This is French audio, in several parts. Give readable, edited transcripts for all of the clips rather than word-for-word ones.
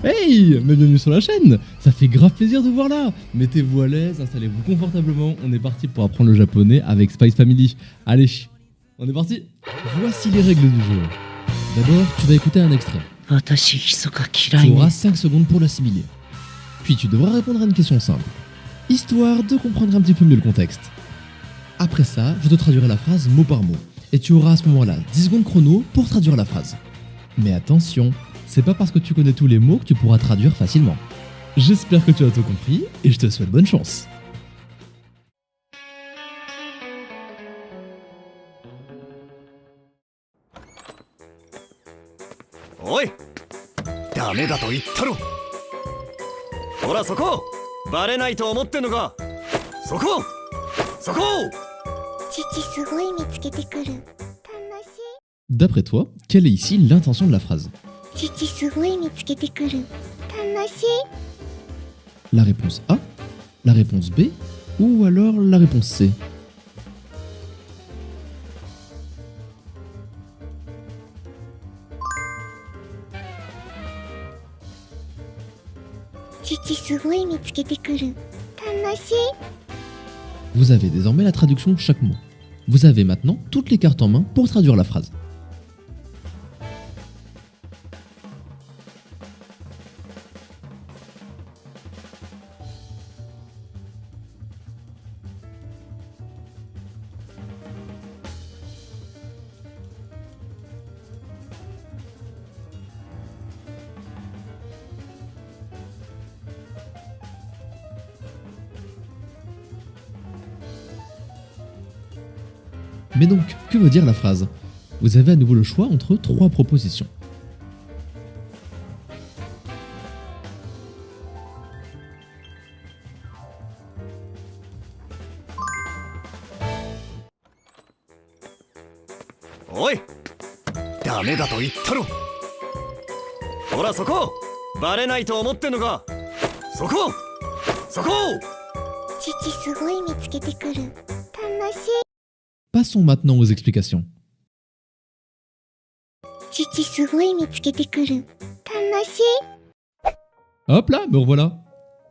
Hey, mais bienvenue sur la chaîne. Ça fait grave plaisir de vous voir là. Mettez-vous à l'aise, installez-vous confortablement. On est parti pour apprendre le japonais avec Spice Family. Allez, on est parti. Voici les règles du jeu. D'abord, tu vas écouter un extrait. Tu auras 5 secondes pour l'assimiler. Puis tu devras répondre à une question simple, histoire de comprendre un petit peu mieux le contexte. Après ça, je te traduirai la phrase mot par mot. Et tu auras à ce moment-là 10 secondes chrono pour traduire la phrase. Mais attention, c'est pas parce que tu connais tous les mots que tu pourras traduire facilement. J'espère que tu as tout compris et je te souhaite bonne chance. Oi! ダメだと言ったろ。ほらそこ！バレないと思ってんのか。そこ！そこ！父すごい見つけてくる。楽しい。 D'après toi, quelle est ici l'intention de la phrase? 父すごい見つけてくる。楽しい。 La réponse A, la réponse B ou alors la réponse C? 父すごい見つけてくる。楽しい。 Vous avez désormais la traduction de chaque mot. Vous avez maintenant toutes les cartes en main pour traduire la phrase. Mais donc, que veut dire la phrase? Vous avez à nouveau le choix entre 3 propositions. Oi! ダメだと言ったろ。ほらそこ！バレないと思ってんのか。そこ！そこ！父すごい見つけてくる。楽しい。 Passons maintenant aux explications. 父すごい見つけてくる。楽しい。 Hop là, me revoilà.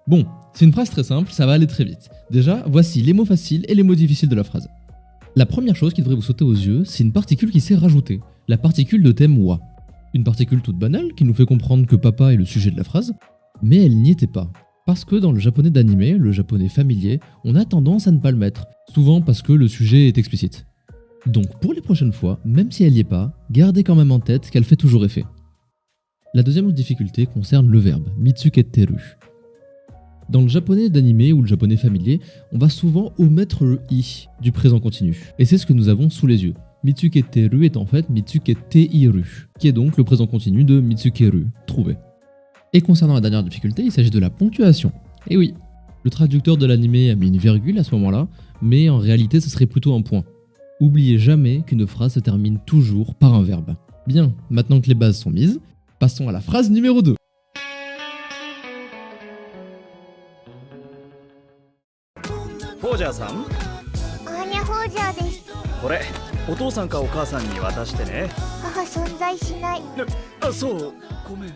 Bon, c'est une phrase très simple, ça va aller très vite. Déjà, voici les mots faciles et les mots difficiles de la phrase. La première chose qui devrait vous sauter aux yeux, c'est une particule qui s'est rajoutée, la particule de thème wa. Une particule toute banale qui nous fait comprendre que papa est le sujet de la phrase, mais elle n'y était pas. Parce que dans le japonais d'animé, le japonais familier, on a tendance à ne pas le mettre, souvent parce que le sujet est explicite. Donc pour les prochaines fois, même si elle n'y est pas, gardez quand même en tête qu'elle fait toujours effet. La deuxième difficulté concerne le verbe mitsuketeru. Dans le japonais d'animé ou le japonais familier, on va souvent omettre le i du présent continu. Et c'est ce que nous avons sous les yeux. Mitsuketeru est en fait mitsuketeiru, qui est donc le présent continu de mitsukeru, trouver. Et concernant la dernière difficulté, il s'agit de la ponctuation. Et oui, le traducteur de l'animé a mis une virgule à ce moment-là, mais en réalité ce serait plutôt un point. Oubliez jamais qu'une phrase se termine toujours par un verbe. Bien, maintenant que les bases sont mises, passons à la phrase numéro 2. フォージャーさん、アーニャ・フォージャーです。これお父さんかお母さんに渡してね。母存在しない。あ、そう、ごめん。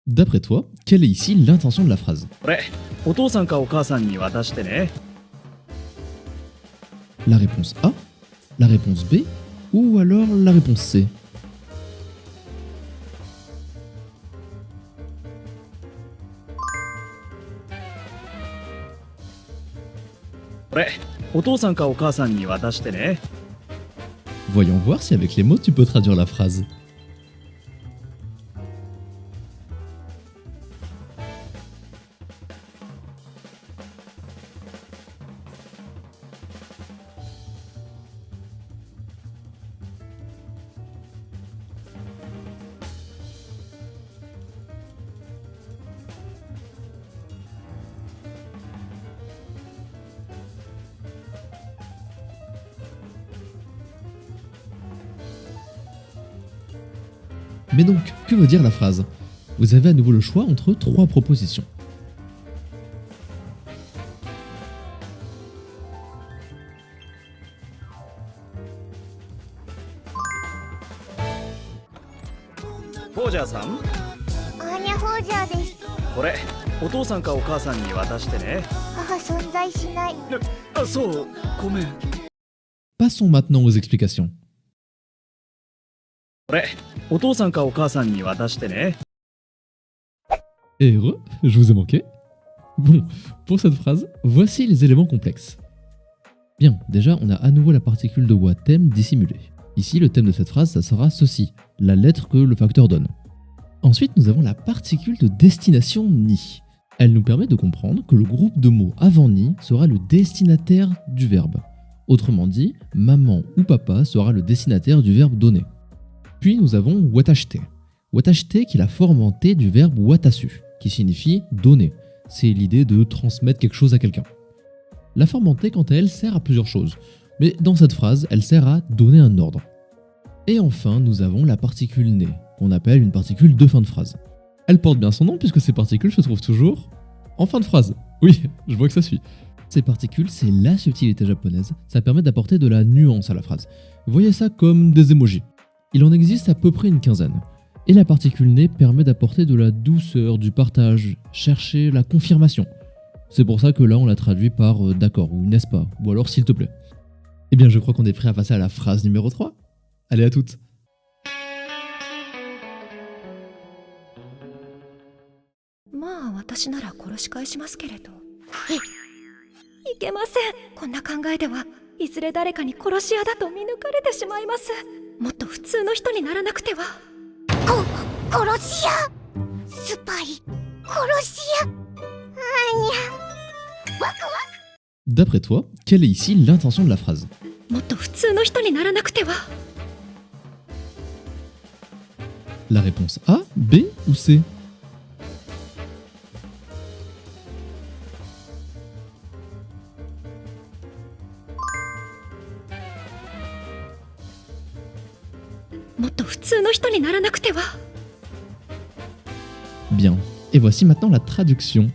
D'après toi, quelle est ici l'intention de la phrase? これお父さんかお母さんに渡してね。 La réponse A, la réponse B ou alors la réponse C? これお父さんかお母さんに渡してね。 Voyons voir si avec les mots tu peux traduire la phrase. Mais donc, que veut dire la phrase? Vous avez à nouveau le choix entre 3 propositions. Forger さん、アアーニャ・フォージャーです。これお父さんかお母さんに渡してね。母存在しない。あ、そうごめん。 Passons maintenant aux explications. これお父さんかお母さんに渡してね。 Et heureux, je vous ai manqué. Bon, pour cette phrase, voici les éléments complexes. Bien, déjà, on a à nouveau la particule de wa thème dissimulée. Ici, le thème de cette phrase, ça sera ceci, la lettre que le facteur donne. Ensuite, nous avons la particule de destination ni. Elle nous permet de comprendre que le groupe de mots avant ni sera le destinataire du verbe. Autrement dit, maman ou papa sera le destinataire du verbe donné. Puis nous avons watashite. Watashite qui est la forme en T du verbe watasu, qui signifie donner. C'est l'idée de transmettre quelque chose à quelqu'un. La forme en T, quant à elle, sert à plusieurs choses. Mais dans cette phrase, elle sert à donner un ordre. Et enfin, nous avons la particule ne, qu'on appelle une particule de fin de phrase. Elle porte bien son nom puisque ces particules se trouvent toujours en fin de phrase. Oui, je vois que ça suit. Ces particules, c'est la subtilité japonaise. Ça permet d'apporter de la nuance à la phrase. Voyez ça comme des emojis. Il en existe à peu près une quinzaine. Et la particule ne permet d'apporter de la douceur, du partage, chercher la confirmation. C'est pour ça que là, on l'a traduit par d'accord ou n'est-ce pas, ou alors s'il te plaît. Eh bien, je crois qu'on est prêt à passer à la phrase numéro 3. Allez, à toutes. まあ私なら殺し返しますけれど。いけません。こんな考えではいずれ誰かに殺し屋だと見抜かれてしまいます。もっと普通の人にならなくては。殺し屋、スパイ、殺し屋、アーニャ、ワクワク。 D'après toi, quelle est ici l'intention de la phrase? もっと普通の人にならなくては。 La réponse A, B ou C? Bien. Et voici maintenant la traduction.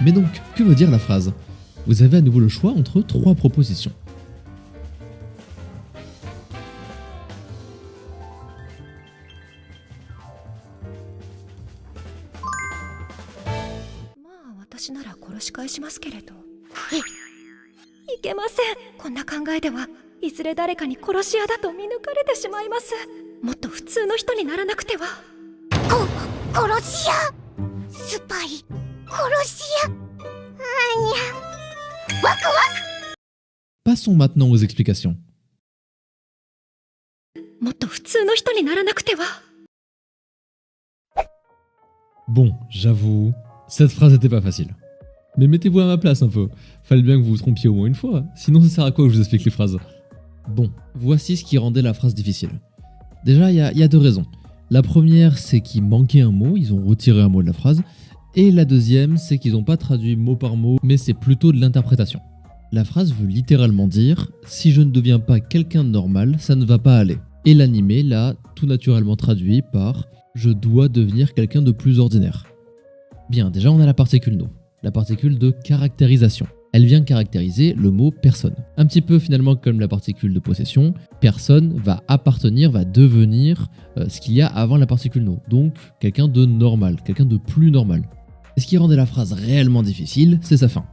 Mais donc, que veut dire la phrase? Vous avez à nouveau le choix entre trois propositions. Passons maintenant aux explications. Bon, j'avoue, cette phrase n'était pas facile. Mais mettez-vous à ma place un peu. Fallait bien que vous vous trompiez au moins une fois, sinon ça sert à quoi que je vous explique les phrases? Bon, voici ce qui rendait la phrase difficile. Déjà, il y a deux raisons. La première, c'est qu'il manquait un mot, ils ont retiré un mot de la phrase. Et la deuxième, c'est qu'ils n'ont pas traduit mot par mot, mais c'est plutôt de l'interprétation. La phrase veut littéralement dire « Si je ne deviens pas quelqu'un de normal, ça ne va pas aller ». Et l'animé l'a tout naturellement traduit par « Je dois devenir quelqu'un de plus ordinaire ». Bien, déjà on a la particule no, la particule de caractérisation. Elle vient caractériser le mot « personne ». Un petit peu finalement comme la particule de possession, personne va appartenir, va devenir ce qu'il y a avant la particule no. Donc quelqu'un de normal, quelqu'un de plus normal. Et ce qui rendait la phrase réellement difficile, c'est sa fin.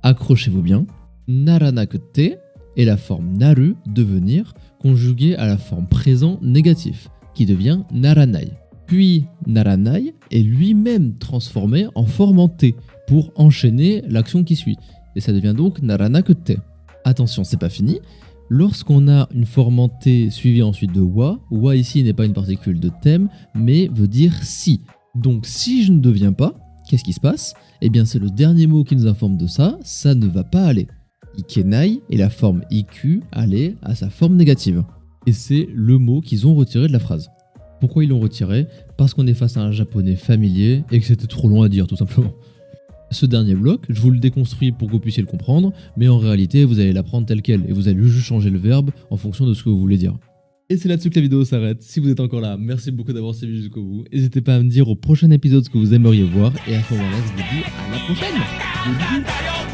Accrochez-vous bien, naranakute est la forme naru, devenir, conjuguée à la forme présent négatif, qui devient naranai. Puis naranai est lui-même transformé en forme en T pour enchaîner l'action qui suit. Et ça devient donc naranakute. Attention, c'est pas fini. Lorsqu'on a une forme en T suivie ensuite de wa ici n'est pas une particule de thème, mais veut dire si. Donc si je ne deviens pas, qu'est-ce qui se passe? Eh bien c'est le dernier mot qui nous informe de ça, ça ne va pas aller. Ikenai et la forme iku aller à sa forme négative. Et c'est le mot qu'ils ont retiré de la phrase. Pourquoi ils l'ont retiré? Parce qu'on est face à un japonais familier et que c'était trop long à dire tout simplement. Ce dernier bloc, je vous le déconstruis pour que vous puissiez le comprendre, mais en réalité vous allez l'apprendre tel quel et vous allez juste changer le verbe en fonction de ce que vous voulez dire. Et c'est là-dessus que la vidéo s'arrête. Si vous êtes encore là, merci beaucoup d'avoir suivi jusqu'au bout. N'hésitez pas à me dire au prochain épisode ce que vous aimeriez voir et à ce moment-là je vous dis à la prochaine. Bisous.